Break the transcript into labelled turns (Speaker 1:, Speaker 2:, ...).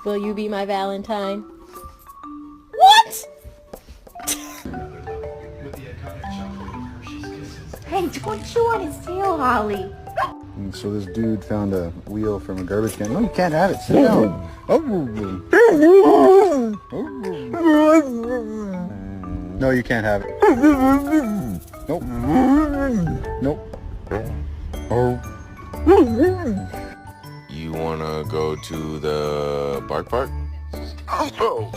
Speaker 1: Will you be my Valentine? What? Hey, don't chew on his tail, Holly.
Speaker 2: And so this dude found a wheel from a garbage can. No, you can't have it. Sit down. No, you can't have it. Nope. Nope.
Speaker 3: You wanna go to the bark park?
Speaker 2: Oh.